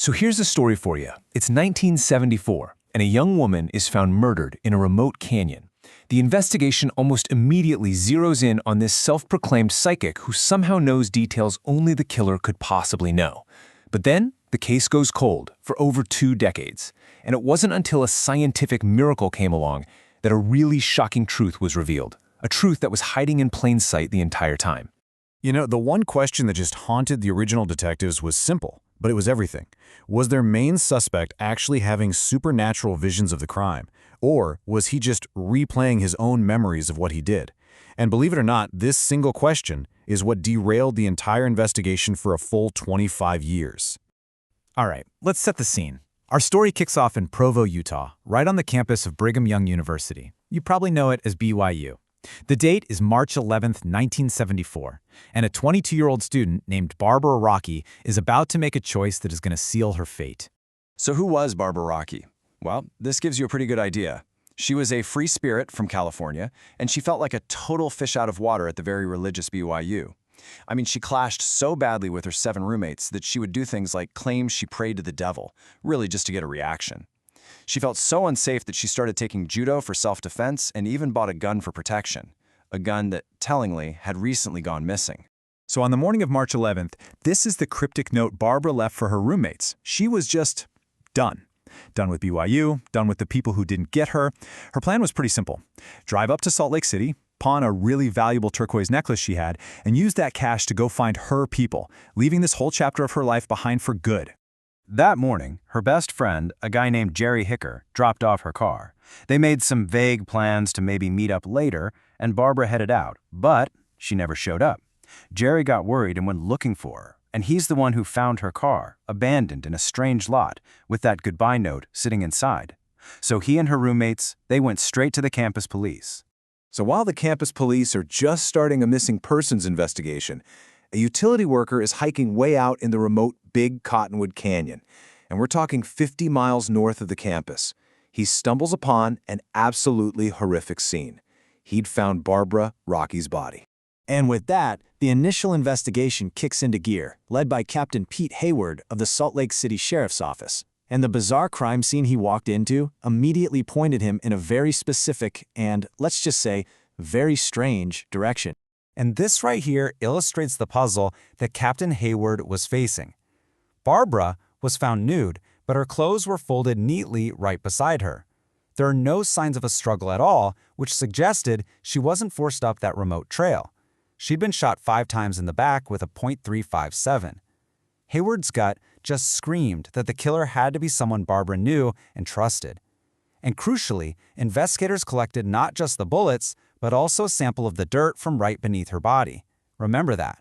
So here's a story for you. It's 1974, and a young woman is found murdered in a remote canyon. The investigation almost immediately zeroes in on this self-proclaimed psychic who somehow knows details only the killer could possibly know. But then, the case goes cold for over 2 decades, and it wasn't until a scientific miracle came along that a really shocking truth was revealed, a truth that was hiding in plain sight the entire time. You know, the one question that just haunted the original detectives was simple, but it was everything. Was their main suspect actually having supernatural visions of the crime, or was he just replaying his own memories of what he did? And believe it or not, this single question is what derailed the entire investigation for a full 25 years. All right, let's set the scene. Our story kicks off in Provo, Utah, right on the campus of Brigham Young University. You probably know it as BYU. The date is March 11th, 1974, and a 22-year-old student named Barbara Rockey is about to make a choice that is going to seal her fate. So who was Barbara Rockey? Well, this gives you a pretty good idea. She was a free spirit from California, and she felt like a total fish out of water at the very religious BYU. I mean, she clashed so badly with her 7 roommates that she would do things like claim she prayed to the devil, really just to get a reaction. She felt so unsafe that she started taking judo for self-defense and even bought a gun for protection, a gun that, tellingly, had recently gone missing. So on the morning of March 11th, this is the cryptic note Barbara left for her roommates. She was just done. Done with BYU, done with the people who didn't get her. Her plan was pretty simple. Drive up to Salt Lake City, pawn a really valuable turquoise necklace she had, and use that cash to go find her people, leaving this whole chapter of her life behind for good. That morning, her best friend, a guy named Jerry Hicker, dropped off her car. They made some vague plans to maybe meet up later, and Barbara headed out, but she never showed up. Jerry got worried and went looking for her, and he's the one who found her car, abandoned in a strange lot, with that goodbye note sitting inside. So he and her roommates, they went straight to the campus police. So while the campus police are just starting a missing persons investigation, a utility worker is hiking way out in the remote Big Cottonwood Canyon, and we're talking 50 miles north of the campus. He stumbles upon an absolutely horrific scene. He'd found Barbara Rockey's body. And with that, the initial investigation kicks into gear, led by Captain Pete Hayward of the Salt Lake City Sheriff's Office. And the bizarre crime scene he walked into immediately pointed him in a very specific and, let's just say, very strange direction. And this right here illustrates the puzzle that Captain Hayward was facing. Barbara was found nude, but her clothes were folded neatly right beside her. There are no signs of a struggle at all, which suggested she wasn't forced up that remote trail. She'd been shot 5 times in the back with a .357. Hayward's gut just screamed that the killer had to be someone Barbara knew and trusted. And crucially, investigators collected not just the bullets, but also a sample of the dirt from right beneath her body. Remember that.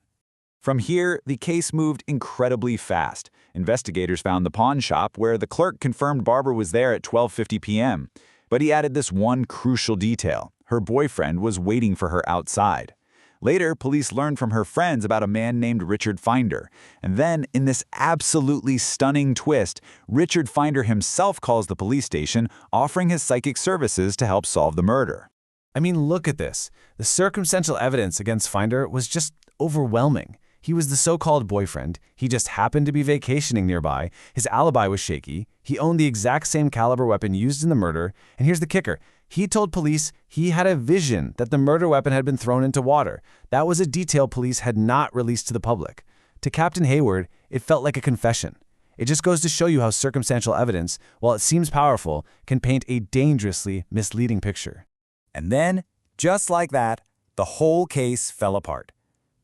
From here, the case moved incredibly fast. Investigators found the pawn shop where the clerk confirmed Barbara was there at 12:50 p.m. But he added this one crucial detail. Her boyfriend was waiting for her outside. Later, police learned from her friends about a man named Richard Finder. And then, in this absolutely stunning twist, Richard Finder himself calls the police station, offering his psychic services to help solve the murder. I mean, look at this. The circumstantial evidence against Finder was just overwhelming. He was the so-called boyfriend. He just happened to be vacationing nearby. His alibi was shaky. He owned the exact same caliber weapon used in the murder. And here's the kicker. He told police he had a vision that the murder weapon had been thrown into water. That was a detail police had not released to the public. To Captain Hayward, it felt like a confession. It just goes to show you how circumstantial evidence, while it seems powerful, can paint a dangerously misleading picture. And then, just like that, the whole case fell apart.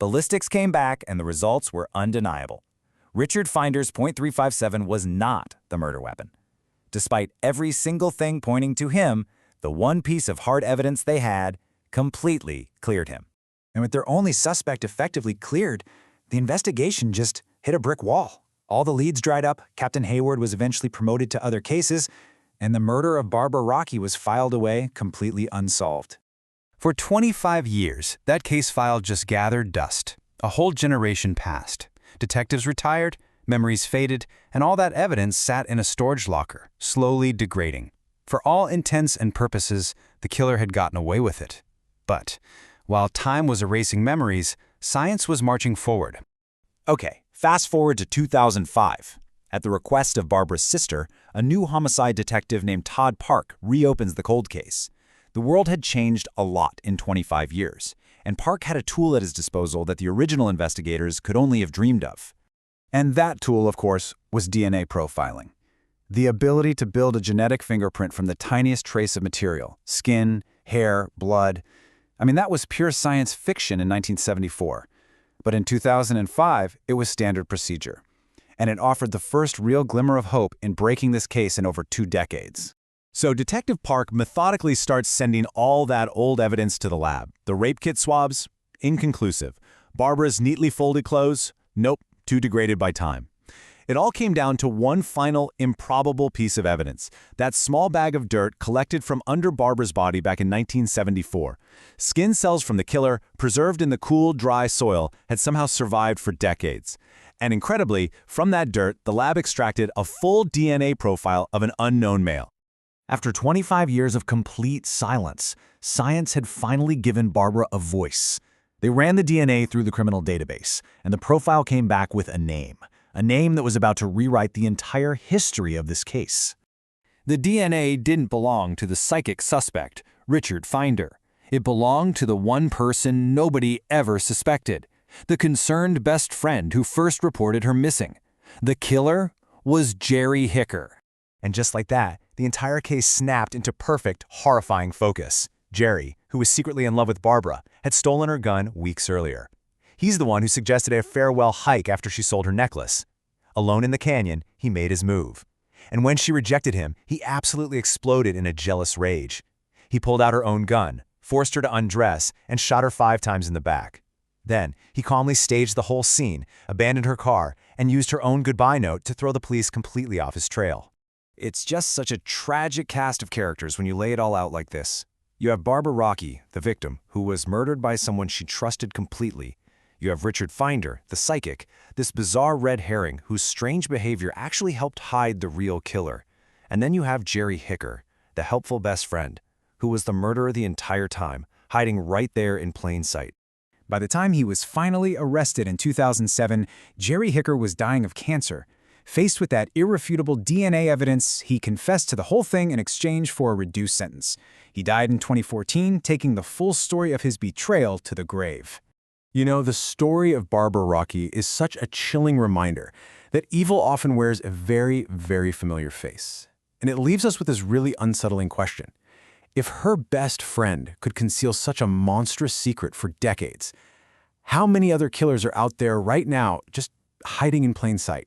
Ballistics came back and the results were undeniable. Richard Finder's .357 was not the murder weapon. Despite every single thing pointing to him, the one piece of hard evidence they had completely cleared him. And with their only suspect effectively cleared, the investigation just hit a brick wall. All the leads dried up, Captain Hayward was eventually promoted to other cases, and the murder of Barbara Rockey was filed away completely unsolved. For 25 years, that case file just gathered dust. A whole generation passed. Detectives retired, memories faded, and all that evidence sat in a storage locker, slowly degrading. For all intents and purposes, the killer had gotten away with it. But while time was erasing memories, science was marching forward. Okay, fast forward to 2005. At the request of Barbara's sister, a new homicide detective named Todd Park reopens the cold case. The world had changed a lot in 25 years, and Park had a tool at his disposal that the original investigators could only have dreamed of. And that tool, of course, was DNA profiling. The ability to build a genetic fingerprint from the tiniest trace of material, skin, hair, blood. I mean, that was pure science fiction in 1974. But in 2005, it was standard procedure. And it offered the first real glimmer of hope in breaking this case in over 2 decades. So Detective Park methodically starts sending all that old evidence to the lab. The rape kit swabs? Inconclusive. Barbara's neatly folded clothes? Nope, too degraded by time. It all came down to one final, improbable piece of evidence. That small bag of dirt collected from under Barbara's body back in 1974. Skin cells from the killer, preserved in the cool, dry soil, had somehow survived for decades. And incredibly, from that dirt, the lab extracted a full DNA profile of an unknown male. After 25 years of complete silence, science had finally given Barbara a voice. They ran the DNA through the criminal database, and the profile came back with a name that was about to rewrite the entire history of this case. The DNA didn't belong to the psychic suspect, Richard Finder. It belonged to the one person nobody ever suspected, the concerned best friend who first reported her missing. The killer was Jerry Hicker. And just like that, the entire case snapped into perfect, horrifying focus. Jerry, who was secretly in love with Barbara, had stolen her gun weeks earlier. He's the one who suggested a farewell hike after she sold her necklace. Alone in the canyon, he made his move. And when she rejected him, he absolutely exploded in a jealous rage. He pulled out her own gun, forced her to undress, and shot her 5 times in the back. Then, he calmly staged the whole scene, abandoned her car, and used her own goodbye note to throw the police completely off his trail. It's just such a tragic cast of characters when you lay it all out like this. You have Barbara Rocky, the victim, who was murdered by someone she trusted completely. You have Richard Finder, the psychic, this bizarre red herring whose strange behavior actually helped hide the real killer. And then you have Jerry Hicker, the helpful best friend, who was the murderer the entire time, hiding right there in plain sight. By the time he was finally arrested in 2007, Jerry Hicker was dying of cancer. Faced with that irrefutable DNA evidence, he confessed to the whole thing in exchange for a reduced sentence. He died in 2014, taking the full story of his betrayal to the grave. You know, the story of Barbara Rocky is such a chilling reminder that evil often wears a very, very familiar face. And it leaves us with this really unsettling question. If her best friend could conceal such a monstrous secret for decades, how many other killers are out there right now just hiding in plain sight?